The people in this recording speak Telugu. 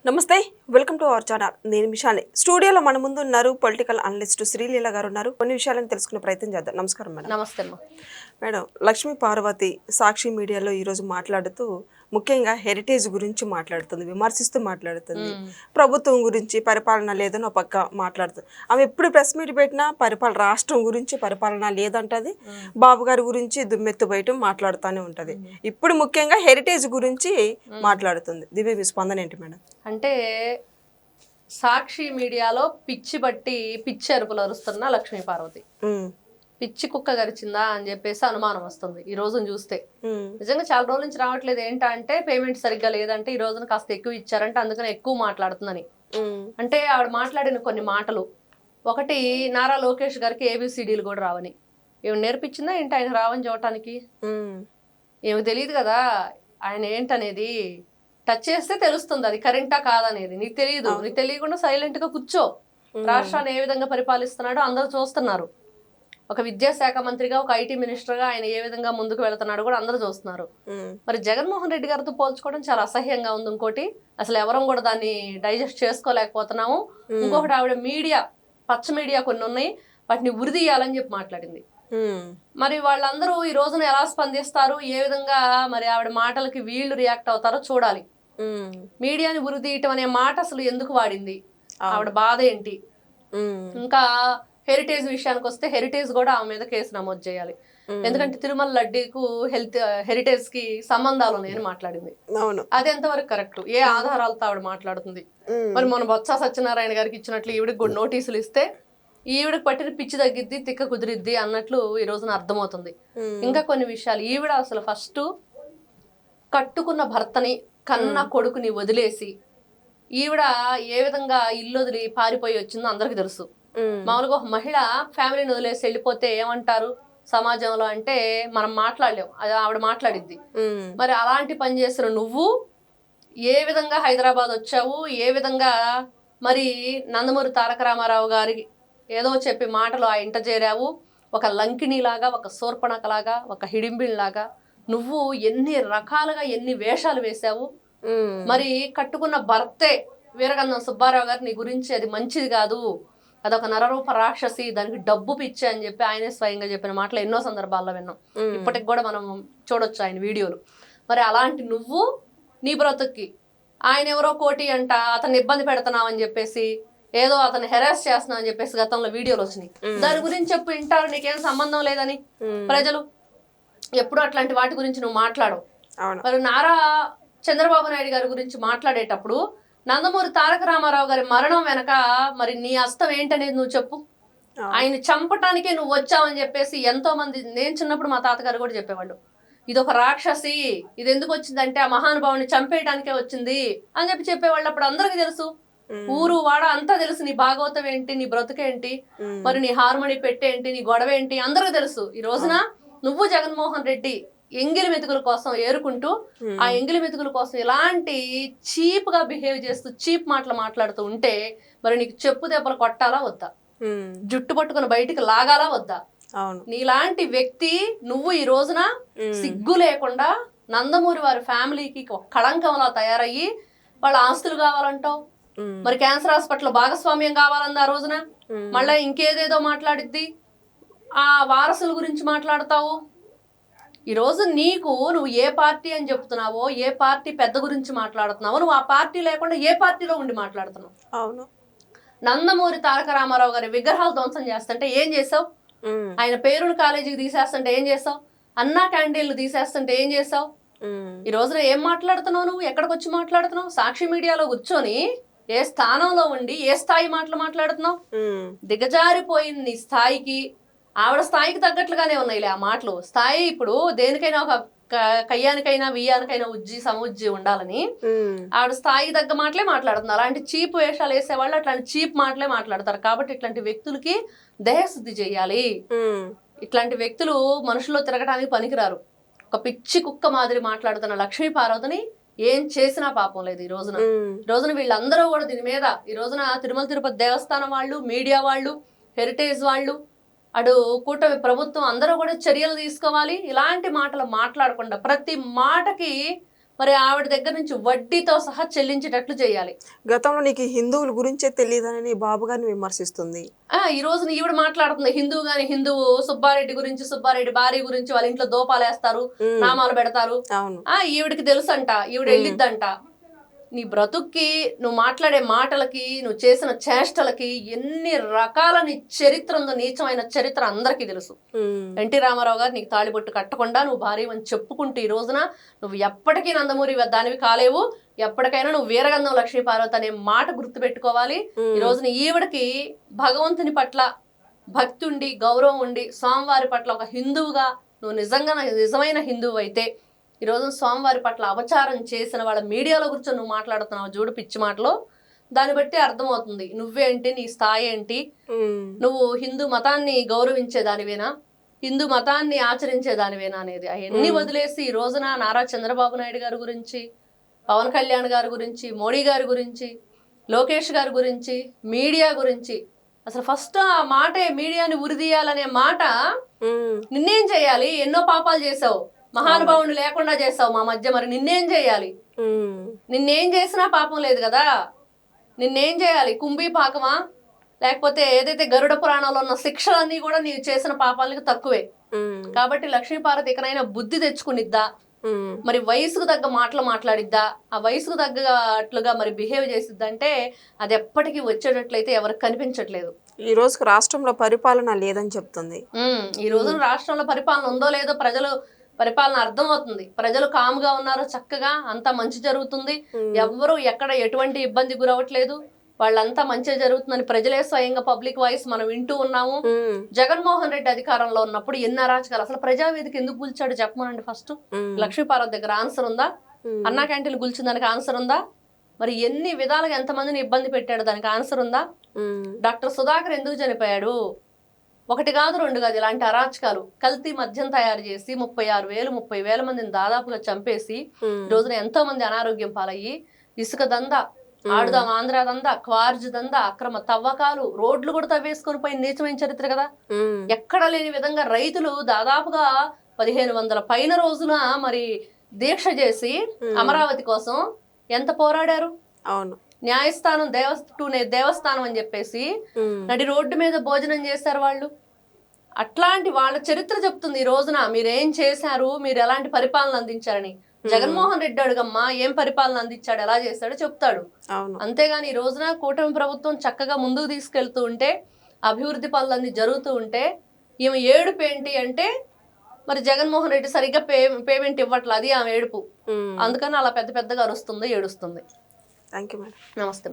నమస్తే, వెల్కమ్ టు అవర్ ఛానల్. నేను మిషాని. స్టూడియోలో మన ముందు ఉన్నారు పొలిటికల్ అనలిస్ట్ శ్రీలీల గారు ఉన్నారు. కొన్ని విషయాలను తెలుసుకునే ప్రయత్నం చేద్దాం. నమస్కారం మేడం. నమస్తే అమ్మా. మేడం, లక్ష్మీ పార్వతి సాక్షి మీడియాలో ఈరోజు మాట్లాడుతూ ముఖ్యంగా హెరిటేజ్ గురించి మాట్లాడుతుంది, విమర్శిస్తూ మాట్లాడుతుంది. ప్రభుత్వం గురించి పరిపాలన లేదని ఒక పక్క మాట్లాడుతుంది. ఆమె ఎప్పుడు ప్రెస్ మీట్ పెట్టినా రాష్ట్రం గురించి పరిపాలన లేదంటది. బాబు గారి గురించి దుమ్మెత్తు బయట మాట్లాడుతూనే ఉంటుంది. ఇప్పుడు ముఖ్యంగా హెరిటేజ్ గురించి మాట్లాడుతుంది. దివ్య మీ స్పందన ఏంటి మేడం? అంటే సాక్షి మీడియాలో పిచ్చి బట్టి పిచ్చి అరుపులు అరుస్తున్న లక్ష్మీ పార్వతి పిచ్చి కుక్క గరిచిందా అని చెప్పేసి అనుమానం వస్తుంది ఈ రోజును చూస్తే. నిజంగా చాలా రోజుల నుంచి రావట్లేదు. ఏంటంటే పేమెంట్ సరిగ్గా లేదంటే ఈ రోజున కాస్త ఎక్కువ ఇచ్చారంటే అందుకని ఎక్కువ మాట్లాడుతుందని. అంటే ఆవిడ మాట్లాడిన కొన్ని మాటలు, ఒకటి నారా లోకేష్ గారికి ఏబిసిడీలు కూడా రావని ఏమి నేర్పించిందా ఏంటి ఆయన రావని చూడటానికి? ఏమి తెలియదు కదా ఆయన ఏంటనేది. టచ్ చేస్తే తెలుస్తుంది అది కరెంటా కాదనేది. నీకు తెలియదు, నీకు తెలియకుండా సైలెంట్ గా కూర్చో. రాష్ట్రాన్ని ఏ విధంగా పరిపాలిస్తున్నాడో అందరూ చూస్తున్నారు. ఒక విద్యాశాఖ మంత్రిగా, ఒక ఐటీ మినిస్టర్ గా ఆయన ఏ విధంగా ముందుకు వెళ్తున్నాడు కూడా అందరూ చూస్తున్నారు. మరి జగన్మోహన్ రెడ్డి గారితో పోల్చుకోవడం చాలా అసహ్యంగా ఉంది. ఇంకోటి అసలు ఎవరం కూడా దాన్ని డైజెస్ట్ చేసుకోలేకపోతున్నాము. ఇంకొకటి ఆవిడ మీడియా, పచ్చ మీడియా కొన్ని ఉన్నాయి, వాటిని ఉరిదీయాలని చెప్పి మాట్లాడింది. మరి వాళ్ళందరూ ఈ రోజున ఎలా స్పందిస్తారు, ఏ విధంగా మరి ఆవిడ మాటలకి వీళ్ళు రియాక్ట్ అవుతారో చూడాలి. మీడియాని ఉరిదీయటం అనే మాట అసలు ఎందుకు వాడింది, ఆవిడ బాధ ఏంటి? ఇంకా హెరిటేజ్ విషయానికి వస్తే హెరిటేజ్ కూడా ఆమె మీద కేసు నమోదు చేయాలి. ఎందుకంటే తిరుమల లడ్డీకు హెరిటేజ్ కి సంబంధాలు ఉన్నాయని మాట్లాడింది. అది ఎంతవరకు కరెక్ట్? ఏ ఆధారాలతో ఆవిడ మాట్లాడుతుంది? మరి మన బొత్స సత్యనారాయణ గారికి ఇచ్చినట్లు ఈవిడికి కూడా నోటీసులు ఇస్తే ఈవిడకి పట్టిన పిచ్చి తగ్గిద్ది, తిక్క కుదిరిద్ది అన్నట్లు ఈ రోజున అర్థమవుతుంది. ఇంకా కొన్ని విషయాలు, ఈవిడ అసలు ఫస్ట్ కట్టుకున్న భర్తని, కన్న కొడుకుని వదిలేసి ఈవిడ ఏ విధంగా ఇల్లు వదిలి పారిపోయి వచ్చిందో అందరికి తెలుసు. మామూలుగా ఒక మహిళ ఫ్యామిలీని వదిలేసి వెళ్ళిపోతే ఏమంటారు సమాజంలో అంటే మనం మాట్లాడలేం, అది ఆవిడ మాట్లాడిద్ది. మరి అలాంటి పని చేసిన నువ్వు ఏ విధంగా హైదరాబాద్ వచ్చావు, ఏ విధంగా మరి నందమూరి తారక రామారావు గారికి ఏదో చెప్పి మాటలు ఆ ఇంట చేరావు? ఒక లంకిణిలాగా, ఒక శూర్పణకలాగా, ఒక హిడింబిలాగా నువ్వు ఎన్ని రకాలుగా ఎన్ని వేషాలు వేశావు. మరి కట్టుకున్న భర్తే వీరగంధం సుబ్బారావు గారు నీ గురించి అది మంచిది కాదు, అదొక నరరూప రాక్షసి, దానికి డబ్బు పిచ్చే అని చెప్పి ఆయనే స్వయంగా చెప్పిన మాటలు ఎన్నో సందర్భాల్లో విన్నాం. ఇప్పటికి కూడా మనం చూడొచ్చు ఆయన వీడియోలు. మరి అలాంటి నువ్వు నీ బ్రతుక్కి ఆయన ఎవరో కోటి అంట, అతన్ని ఇబ్బంది పెడుతున్నావు అని చెప్పేసి, ఏదో అతన్ని హెరాస్ చేస్తున్నావు అని చెప్పేసి గతంలో వీడియోలు వచ్చినాయి. దాని గురించి చెప్పు, వింటారు, నీకేం సంబంధం లేదని ప్రజలు. ఎప్పుడు అట్లాంటి వాటి గురించి నువ్వు మాట్లాడవు. మరి నారా చంద్రబాబు నాయుడు గారి గురించి మాట్లాడేటప్పుడు నందమూరి తారక రామారావు గారి మరణం వెనక మరి నీ హస్తం ఏంటనేది నువ్వు చెప్పు. ఆయన చంపటానికే నువ్వు వచ్చావని చెప్పేసి ఎంతో మంది, నేను చిన్నప్పుడు మా తాతగారు కూడా చెప్పేవాళ్ళు, ఇది ఒక రాక్షసి, ఇది ఎందుకు వచ్చిందంటే ఆ మహానుభావుని చంపేయడానికే వచ్చింది అని చెప్పి చెప్పేవాళ్ళు. అప్పుడు అందరికి తెలుసు, ఊరు వాడ అంతా తెలుసు నీ భాగవతం ఏంటి, నీ బ్రతుకేంటి, మరి నీ హార్మోని పెట్టేంటి, నీ గొడవ ఏంటి అందరికి తెలుసు. ఈ రోజున నువ్వు జగన్మోహన్ రెడ్డి ఎంగిలి మెతుకుల కోసం ఏరుకుంటూ, ఆ ఎంగిలి మెతుకుల కోసం ఇలాంటి చీప్ గా బిహేవ్ చేస్తూ చీప్ మాటలు మాట్లాడుతూ ఉంటే మరి నీకు చెప్పు దెబ్బలు కొట్టాలా వద్దా, జుట్టు పట్టుకుని బయటికి లాగాలా వద్దా? నీలాంటి వ్యక్తి నువ్వు ఈ రోజున సిగ్గు లేకుండా నందమూరి వారి ఫ్యామిలీకి కళంకంలా తయారయ్యి వాళ్ళ ఆస్తులు కావాలంటావు, మరి క్యాన్సర్ హాస్పిటల్ భాగస్వామ్యం కావాలంది ఆ రోజున, మళ్ళీ ఇంకేదేదో మాట్లాడిద్ది, ఆ వారసుల గురించి మాట్లాడతావు. ఈరోజు నువ్వు ఏ పార్టీ అని చెప్తున్నావో, ఏ పార్టీ పెద్ద గురించి మాట్లాడుతున్నావో, నువ్వు ఆ పార్టీ లేకుండా ఏ పార్టీలో ఉండి మాట్లాడుతున్నావు? అవును. నందమూరి తారక రామారావు గారి విగ్రహాలు ధ్వంసం చేస్తుంటే ఏం చేసావు? ఆయన పేరును కాలేజీకి తీసేస్తుంటే ఏం చేసావు? అన్నా క్యాంటీన్లు తీసేస్తుంటే ఏం చేసావు? ఈ రోజున ఏం మాట్లాడుతున్నావు నువ్వు? ఎక్కడికి వచ్చి మాట్లాడుతున్నావు? సాక్షి మీడియాలో కూర్చొని ఏ స్థానంలో ఉండి ఏ స్థాయి మాటలు మాట్లాడుతున్నావు? దిగజారిపోయింది నీ స్థాయికి, ఆవిడ స్థాయికి తగ్గట్లుగానే ఉన్నాయిలే ఆ మాటలు. స్థాయి ఇప్పుడు దేనికైనా ఒక కయ్యానికైనా వియ్యానికైనా సముజ్జి ఉండాలని ఆవిడ స్థాయికి తగ్గ మాటలే మాట్లాడుతుంది. అలాంటి చీప్ వేషాలు వేసేవాళ్ళు అట్లాంటి చీప్ మాటలే మాట్లాడతారు. కాబట్టి ఇట్లాంటి వ్యక్తులకి దేహశుద్ధి చేయాలి. ఇట్లాంటి వ్యక్తులు మనుషుల్లో తిరగడానికి పనికిరారు. ఒక పిచ్చి కుక్క మాదిరి మాట్లాడుతున్న లక్ష్మీ పార్వతిని ఏం చేసినా పాపం లేదు. ఈ రోజున వీళ్ళందరూ కూడా దీని మీద ఈ రోజున తిరుమల తిరుపతి దేవస్థానం వాళ్ళు, మీడియా వాళ్ళు, హెరిటేజ్ వాళ్ళు, అటు కూటమి ప్రభుత్వం అందరూ కూడా చర్యలు తీసుకోవాలి. ఇలాంటి మాటలు మాట్లాడకుండా ప్రతి మాటకి మరి ఆవిడ దగ్గర నుంచి వడ్డీతో సహా చెల్లించేటట్లు చేయాలి. గతంలో నీకు హిందువుల గురించే తెలియదని బాబు గారిని విమర్శిస్తుంది. ఈ రోజున ఈవిడ మాట్లాడుతుంది హిందువు గాని హిందువు సుబ్బారెడ్డి గురించి, సుబ్బారెడ్డి భార్య గురించి వాళ్ళ ఇంట్లో దోపాలేస్తారు, నామాలు పెడతారు. అవును. ఈవిడికి తెలుసంట, ఈవిడ వెళ్ళిద్దంట. నీ బ్రతుక్కి, నువ్వు మాట్లాడే మాటలకి, నువ్వు చేసిన చేష్టలకి ఎన్ని రకాల నీ చరిత్ర ఉందో, నీచమైన చరిత్ర అందరికీ తెలుసు. ఎన్టీ రామారావు గారు నీకు తాళిబొట్టు కట్టకుండా నువ్వు భార్య అని చెప్పుకుంటూ ఈ రోజున నువ్వు ఎప్పటికీ నందమూరి దానివి కాలేవు. ఎప్పటికైనా నువ్వు వీరగంధం లక్ష్మీ పార్వతి అనే మాట గుర్తుపెట్టుకోవాలి. ఈ రోజున ఈవిడకి భగవంతుని పట్ల భక్తి ఉండి, గౌరవం ఉండి, స్వామివారి పట్ల ఒక హిందువుగా నువ్వు నిజంగా నిజమైన హిందువు అయితే ఈ రోజు స్వామివారి పట్ల అపచారం చేసిన వాళ్ళ మీడియాలో కూర్చొని నువ్వు మాట్లాడుతున్నావు చూడు పిచ్చి మాటలో, దాన్ని బట్టి అర్థమవుతుంది నువ్వేంటి, నీ స్థాయి ఏంటి, నువ్వు హిందూ మతాన్ని గౌరవించేదానివేనా, హిందూ మతాన్ని ఆచరించేదానివేనా అనేది. అవన్నీ వదిలేసి ఈ రోజున నారా చంద్రబాబు నాయుడు గారి గురించి, పవన్ కళ్యాణ్ గారి గురించి, మోడీ గారి గురించి, లోకేష్ గారి గురించి, మీడియా గురించి, అసలు ఫస్ట్ ఆ మాటే మీడియాని ఉరిదీయాలనే మాట. నిన్నేం చేయాలి, ఎన్నో పాపాలు చేసావు, మహానుభావుని లేకుండా చేస్తావు మా మధ్య, మరి నిన్నేం చేయాలి? నిన్నేం చేసినా పాపం లేదు కదా. నిన్నేం చేయాలి, కుంభీ పాకమా, లేకపోతే ఏదైతే గరుడ పురాణంలో ఉన్న శిక్షలన్నీ కూడా నీవు చేసిన పాపాలకి తక్కువే. కాబట్టి లక్ష్మీపార్వతి ఇకనైనా బుద్ధి తెచ్చుకునిద్దా, మరి వయసుకు తగ్గ మాటలు మాట్లాడిద్దా, ఆ వయసుకు తగ్గట్లుగా మరి బిహేవ్ చేసిద్దంటే అది ఎప్పటికీ వచ్చేటట్లయితే ఎవరికి కనిపించట్లేదు. ఈ రోజుకి రాష్ట్రంలో పరిపాలన లేదని చెప్తుంది. ఈ రోజున రాష్ట్రంలో పరిపాలన ఉందో లేదో ప్రజలు పరిపాలన అర్థమవుతుంది. ప్రజలు కామ్గా ఉన్నారు, చక్కగా అంతా మంచి జరుగుతుంది, ఎవ్వరూ ఎక్కడ ఎటువంటి ఇబ్బంది గురవట్లేదు, వాళ్ళంతా మంచిగా జరుగుతుందని ప్రజలే స్వయంగా పబ్లిక్ వాయిస్ మనం వింటూ ఉన్నాము. జగన్మోహన్ రెడ్డి అధికారంలో ఉన్నప్పుడు ఎన్ని అరాచకాలు, అసలు ప్రజావేదిక ఎందుకు కూల్చాడు చెప్పమనండి ఫస్ట్. లక్ష్మీపార్వతి దగ్గర ఆన్సర్ ఉందా? అన్నా క్యాంటీన్ కూల్చిన దానికి ఆన్సర్ ఉందా? మరి ఎన్ని విధాలుగా ఎంతమందిని ఇబ్బంది పెట్టాడు దానికి ఆన్సర్ ఉందా? డాక్టర్ సుధాకర్ ఎందుకు చనిపోయాడు? ఒకటి కాదు రెండు కాదు, ఇలాంటి అరాచకాలు కల్తీ మద్యం తయారు చేసి 36,000-30,000 మందిని దాదాపుగా చంపేసి రోజున ఎంతో మంది అనారోగ్యం పాలయ్యి, ఇసుక దందా, ఆడుదాం ఆంధ్ర దందా, క్వార్జ్ దందా, అక్రమ తవ్వకాలు, రోడ్లు కూడా తవ్వేసుకొని పోయి నీచమైన చరిత్ర కదా. ఎక్కడ లేని విధంగా రైతులు దాదాపుగా 1,500 పైన రోజున మరి దీక్ష చేసి అమరావతి కోసం ఎంత పోరాడారు. అవును. న్యాయస్థానం దేవస్థానం అని చెప్పేసి నడి రోడ్డు మీద భోజనం చేశారు వాళ్ళు. అట్లాంటి వాళ్ళ చరిత్ర చెప్తుంది ఈ రోజున మీరేం చేశారు, మీరు ఎలాంటి పరిపాలన అందించారని. జగన్మోహన్ రెడ్డి అడుగమ్మా ఏం పరిపాలన అందించాడు, ఎలా చేశాడో చెప్తాడు. అంతేగాని ఈ రోజున కూటమి ప్రభుత్వం చక్కగా ముందుకు తీసుకెళ్తూ ఉంటే, అభివృద్ధి పనులన్నీ జరుగుతూ ఉంటే ఈమె ఏడుపు ఏంటి అంటే మరి జగన్మోహన్ రెడ్డి సరిగ్గా పేమెంట్ ఇవ్వట్లేదు, అది ఆమె ఏడుపు. అందుకని అలా పెద్ద పెద్దగా అరుస్తుంది, ఏడుస్తుంది. Thank you madam. నమస్తే.